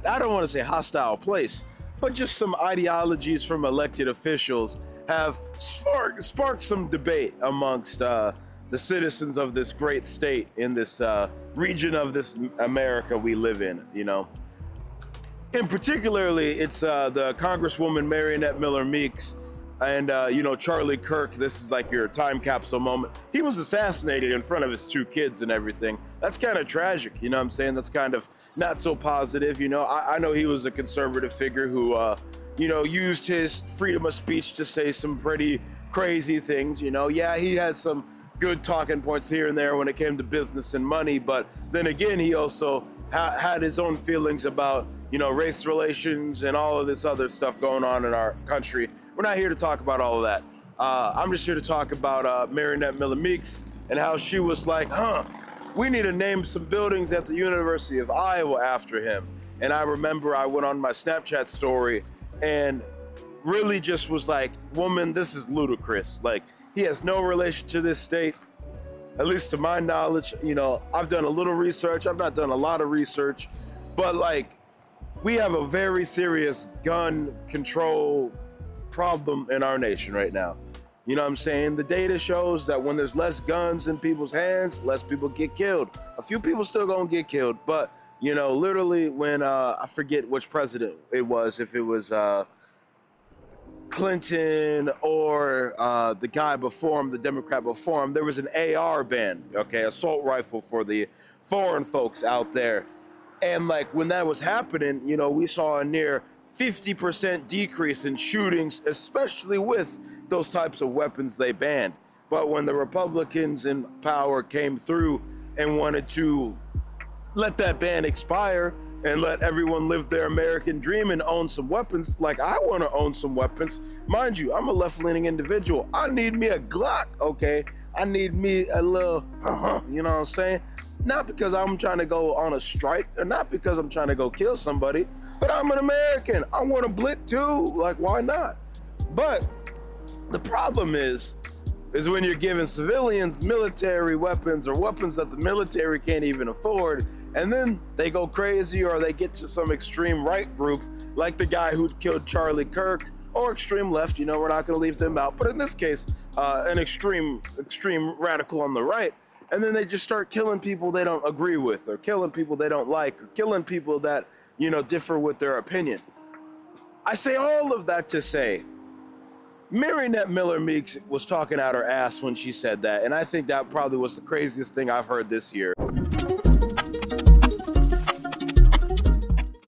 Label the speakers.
Speaker 1: I don't want to say hostile place, but just some ideologies from elected officials have sparked some debate amongst the citizens of this great state in this region of this America we live in, you know. In particularly, it's the Congresswoman Marionette Miller Meeks and, you know, Charlie Kirk. This is like your time capsule moment. He was assassinated in front of his two kids and everything. That's kind of tragic, you know what I'm saying? That's kind of not so positive, you know. I know he was a conservative figure who, you know, used his freedom of speech to say some pretty crazy things, you know. Yeah, he had some good talking points here and there when it came to business and money, but then again, he also had his own feelings about, you know, race relations and all of this other stuff going on in our country. We're not here to talk about all of that. I'm just here to talk about Marionette Miller Meeks and how she was like, we need to name some buildings at the University of Iowa after him. And I remember I went on my Snapchat story and really just was like, woman, this is ludicrous. Like, he has no relation to this state, at least to my knowledge. You know, I've done a little research. I've not done a lot of research, but like, we have a very serious gun control problem in our nation right now. You know what I'm saying? The data shows that when there's less guns in people's hands, less people get killed. A few people still gonna get killed, but you know, literally when I forget which president it was, if it was Clinton or the guy before him, the Democrat before him, there was an AR ban, okay, assault rifle for the foreign folks out there. And like when that was happening, you know, we saw a near 50% decrease in shootings, especially with those types of weapons they banned. But when the Republicans in power came through and wanted to let that ban expire and let everyone live their American dream and own some weapons, like I want to own some weapons. Mind you, I'm a left-leaning individual. I need me a Glock, okay? I need me a little, you know what I'm saying? Not because I'm trying to go on a strike, or not because I'm trying to go kill somebody, but I'm an American. I want a blick too. Like, why not? But the problem is when you're giving civilians military weapons or weapons that the military can't even afford, and then they go crazy or they get to some extreme right group, like the guy who killed Charlie Kirk, or extreme left, you know, we're not going to leave them out. But in this case, an extreme radical on the right. And then they just start killing people they don't agree with, or killing people they don't like, or killing people that, you know, differ with their opinion. I say all of that to say, Marionette Miller Meeks was talking out her ass when she said that, and I think that probably was the craziest thing I've heard this year.